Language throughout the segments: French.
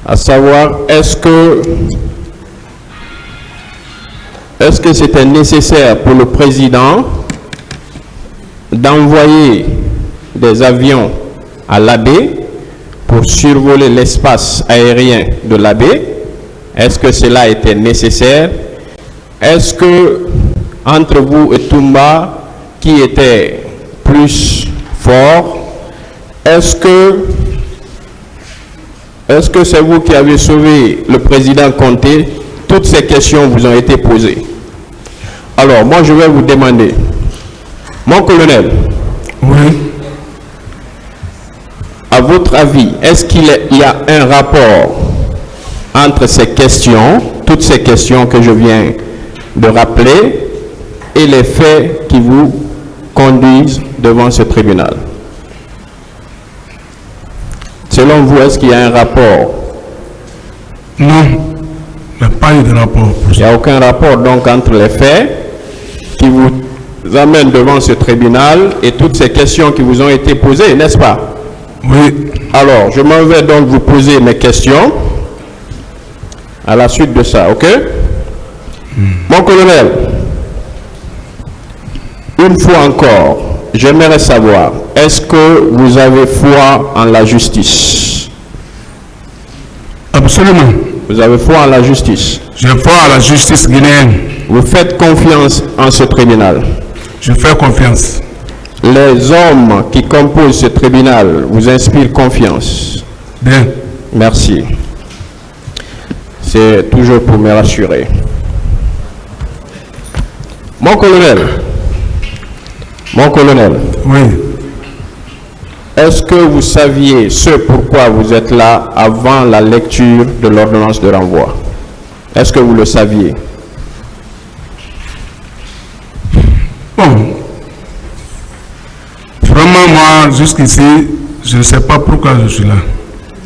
à savoir est-ce que c'était nécessaire pour le président d'envoyer des avions à l'AB pour survoler l'espace aérien de l'AB? Est-ce que cela était nécessaire? Est-ce que entre vous et Toumba, qui était plus fort? Est-ce que c'est vous qui avez sauvé le président Conté? Toutes ces questions vous ont été posées. Alors, moi, je vais vous demander, mon colonel, Oui. à votre avis, est-ce qu'il y a un rapport entre ces questions, toutes ces questions que je viens de rappeler, et les faits qui vous conduisent devant ce tribunal? Selon vous, est-ce qu'il y a un rapport? Non, il n'y a pas eu de rapport. Il n'y a aucun rapport donc entre les faits qui vous amènent devant ce tribunal et toutes ces questions qui vous ont été posées, n'est-ce pas? Oui. Alors, je m'en vais donc vous poser mes questions à la suite de ça, ok? Mon colonel, une fois encore, j'aimerais savoir, est-ce que vous avez foi en la justice? Absolument. Vous avez foi en la justice? Je foi à la justice guinéenne. Vous faites confiance en ce tribunal? Je fais confiance. Les hommes qui composent ce tribunal vous inspirent confiance? Bien. Merci. C'est toujours pour me rassurer. Mon colonel, Oui. est-ce que vous saviez ce pourquoi vous êtes là avant la lecture de l'ordonnance de renvoi? Est-ce que vous le saviez? Bon. Vraiment, moi, jusqu'ici, je ne sais pas pourquoi je suis là.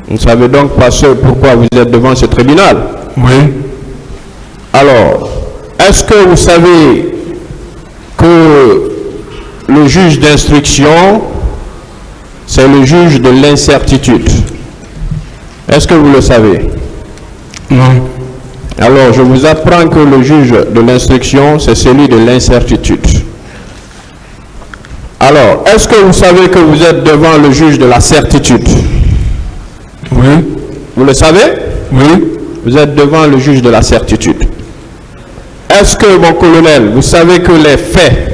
Vous ne savez donc pas ce pourquoi vous êtes devant ce tribunal? Oui. Alors, est-ce que vous savez que le juge d'instruction, c'est le juge de l'incertitude? Est-ce que vous le savez? Non. Alors, je vous apprends que le juge de l'instruction, c'est celui de l'incertitude. Alors, est-ce que vous savez que vous êtes devant le juge de la certitude? Oui. Vous le savez? Oui. Vous êtes devant le juge de la certitude. Est-ce que, mon colonel, vous savez que les faits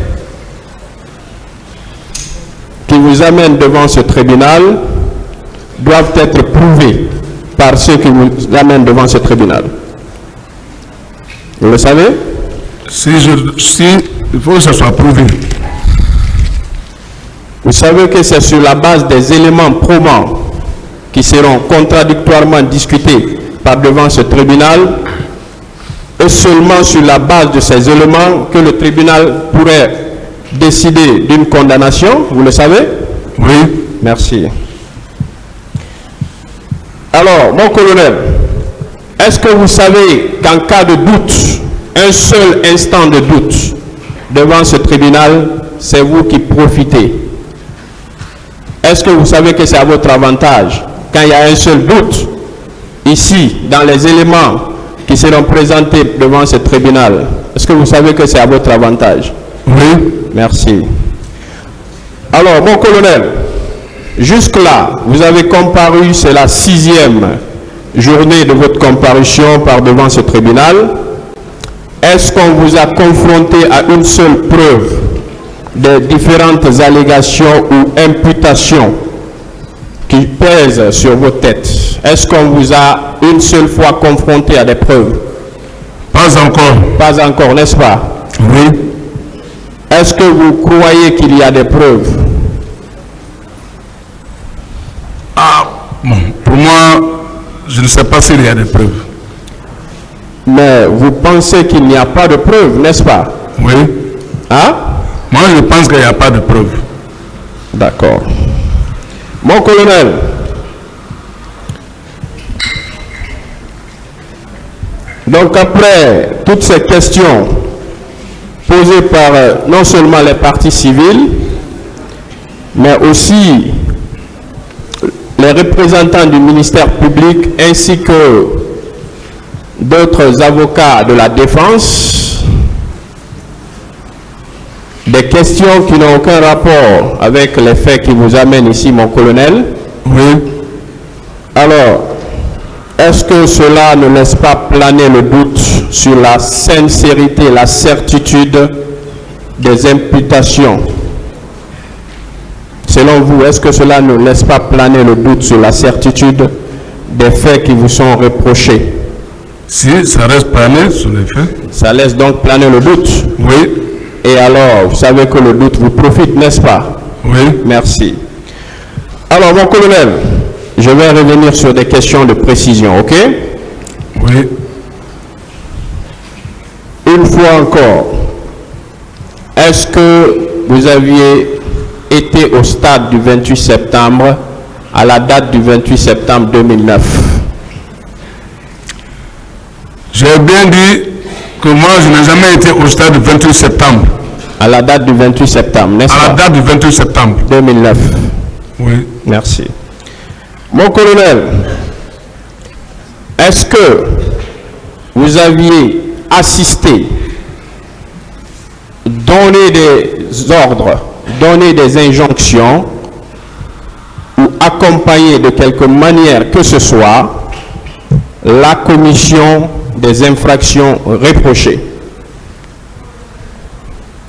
qui vous amènent devant ce tribunal doivent être prouvés par ceux qui vous amènent devant ce tribunal? Vous le savez? Si il faut que ça soit prouvé. Vous savez que c'est sur la base des éléments probants qui seront contradictoirement discutés par devant ce tribunal, et seulement sur la base de ces éléments que le tribunal pourrait décider d'une condamnation? Vous le savez? Oui. Merci. Alors, mon colonel, est-ce que vous savez qu'en cas de doute, un seul instant de doute devant ce tribunal, c'est vous qui profitez? Est-ce que vous savez que c'est à votre avantage quand il y a un seul doute ici, dans les éléments qui seront présentés devant ce tribunal? Est-ce que vous savez que c'est à votre avantage? Oui. Merci. Alors, mon colonel, jusque-là, vous avez comparu, c'est la 6e journée de votre comparution par devant ce tribunal. Est-ce qu'on vous a confronté à une seule preuve des différentes allégations ou imputations qui pèsent sur vos têtes? Est-ce qu'on vous a une seule fois confronté à des preuves? Pas encore. Pas encore, n'est-ce pas? Oui. Est-ce que vous croyez qu'il y a des preuves? Ah, bon. Pour moi, je ne sais pas s'il y a des preuves. Mais vous pensez qu'il n'y a pas de preuves, n'est-ce pas? Oui. Hein? Moi, je pense qu'il n'y a pas de preuves. D'accord. Mon colonel, donc après toutes ces questions posées par non seulement les parties civiles, mais aussi les représentants du ministère public ainsi que d'autres avocats de la défense des questions qui n'ont aucun rapport avec les faits qui vous amènent ici, mon colonel. Oui. Alors, est-ce que cela ne laisse pas planer le doute sur la sincérité, la certitude des imputations? Selon vous, est-ce que cela ne laisse pas planer le doute sur la certitude des faits qui vous sont reprochés? Si, ça reste planer sur les faits. Ça laisse donc planer le doute? Oui. Et alors, vous savez que le doute vous profite, n'est-ce pas? Oui. Merci. Alors, mon colonel, je vais revenir sur des questions de précision, ok? Oui. Une fois encore, est-ce que vous aviez été au stade du 28 septembre, à la date du 28 septembre 2009? J'ai bien dit que moi, je n'ai jamais été au stade du 28 septembre. À la date du 28 septembre, n'est-ce pas? À la date du 28 septembre. 2009. Oui. Merci. Mon colonel, est-ce que vous aviez assisté, donné des ordres, donné des injonctions ou accompagné de quelque manière que ce soit la commission des infractions reprochées?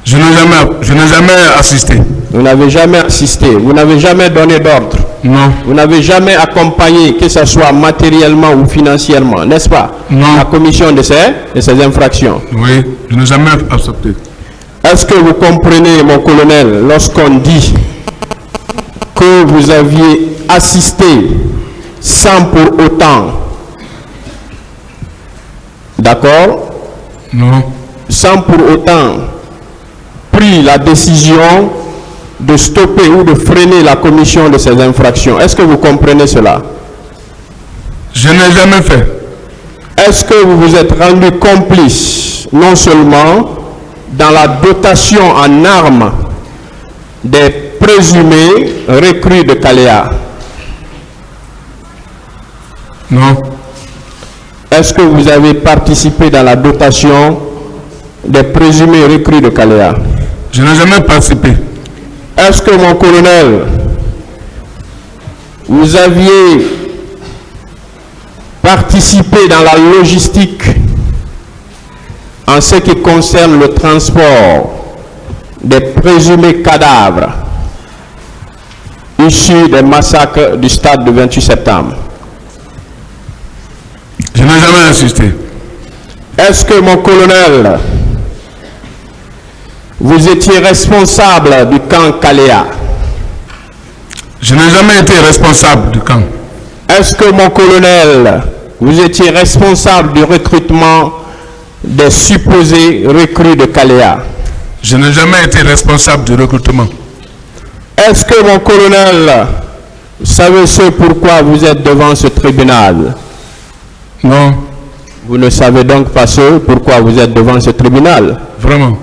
Je n'ai jamais assisté. Vous n'avez jamais assisté, vous n'avez jamais donné d'ordre. Non. Vous n'avez jamais accompagné, que ce soit matériellement ou financièrement, n'est-ce pas? Non. La commission de ces infractions. Oui, je n'ai jamais accepté. Est-ce que vous comprenez, mon colonel, lorsqu'on dit que vous aviez assisté sans pour autant, d'accord? Non. Sans pour autant pris la décision de stopper ou de freiner la commission de ces infractions. Est-ce que vous comprenez cela? Je n'ai jamais fait. Est-ce que vous vous êtes rendu complice, non seulement dans la dotation en armes des présumés recrues de Kaléa? Non. Est-ce que vous avez participé dans la dotation des présumés recrues de Kaléa? Je n'ai jamais participé. Est-ce que, mon colonel, vous aviez participé dans la logistique en ce qui concerne le transport des présumés cadavres issus des massacres du stade du 28 septembre? Je n'ai jamais assisté. Est-ce que, mon colonel, vous étiez responsable du camp Kaléa? Je n'ai jamais été responsable du camp. Est-ce que, mon colonel, vous étiez responsable du recrutement des supposés recrues de Kaléa? Je n'ai jamais été responsable du recrutement. Est-ce que, mon colonel, vous savez ce pourquoi vous êtes devant ce tribunal? Non. Vous ne savez donc pas ce pourquoi vous êtes devant ce tribunal? Vraiment.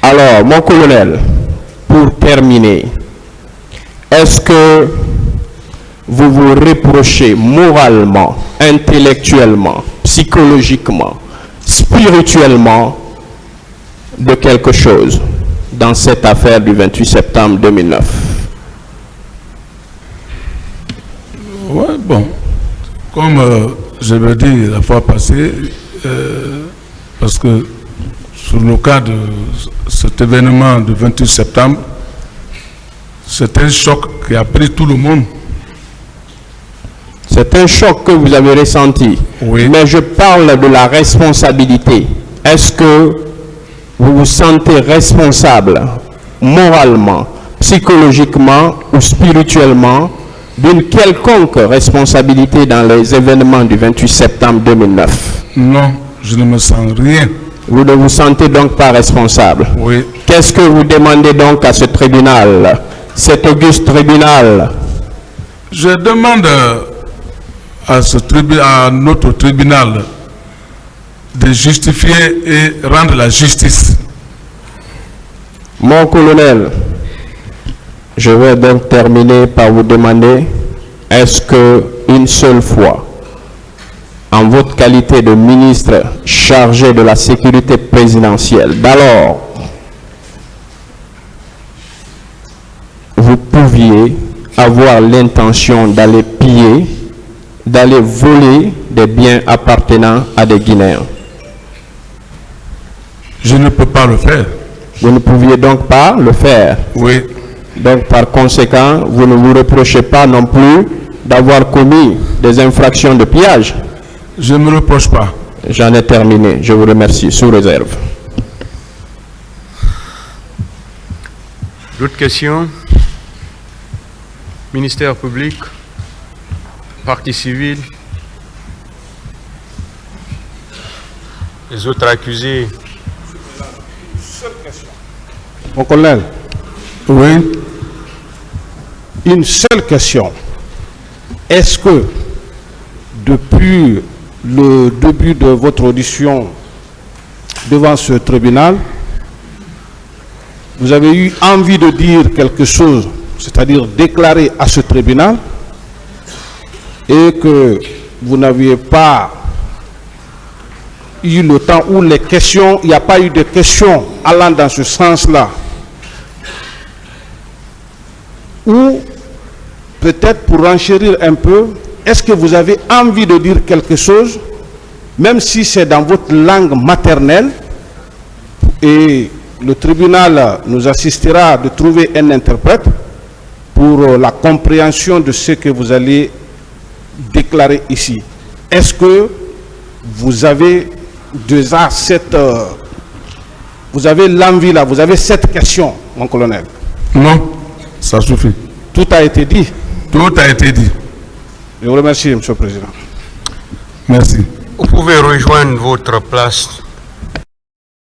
Alors, mon colonel, pour terminer, est-ce que vous vous reprochez moralement, intellectuellement, psychologiquement, spirituellement de quelque chose dans cette affaire du 28 septembre 2009? Ouais, bon. Comme je l'ai dit la fois passée, parce que sur le cas de cet événement du 28 septembre, c'est un choc qui a pris tout le monde. C'est un choc que vous avez ressenti. Oui. Mais je parle de la responsabilité. Est-ce que vous vous sentez responsable moralement, psychologiquement ou spirituellement d'une quelconque responsabilité dans les événements du 28 septembre 2009? Non, je ne me sens rien. Vous ne vous sentez donc pas responsable? Oui. Qu'est-ce que vous demandez donc à ce tribunal, cet auguste tribunal? Je demande à notre tribunal de justifier et rendre la justice. Mon colonel, Je vais donc terminer par vous demander, est-ce que une seule fois, en votre qualité de ministre chargé de la sécurité présidentielle, d'alors, vous pouviez avoir l'intention d'aller piller, d'aller voler des biens appartenant à des Guinéens? Je ne peux pas le faire. Vous ne pouviez donc pas le faire? Oui. Donc par conséquent, vous ne vous reprochez pas non plus d'avoir commis des infractions de pillage? Je ne me reproche pas. J'en ai terminé. Je vous remercie. Sous réserve. D'autres questions? Ministère public, partie civile, les autres accusés. Mon colonel, Oui. une seule question. Est-ce que depuis le début de votre audition devant ce tribunal, vous avez eu envie de dire quelque chose, c'est-à-dire déclarer à ce tribunal, et que vous n'aviez pas eu le temps ou les questions, il n'y a pas eu de questions allant dans ce sens-là, ou peut-être pour enchérir un peu, est-ce que vous avez envie de dire quelque chose, même si c'est dans votre langue maternelle, et le tribunal nous assistera de trouver un interprète pour la compréhension de ce que vous allez déclarer ici. Est-ce que vous avez déjà cette... vous avez l'envie là, vous avez cette question, mon colonel? Non, ça suffit. Tout a été dit. Tout a été dit. Je vous remercie, Monsieur le Président. Merci. Vous pouvez rejoindre votre place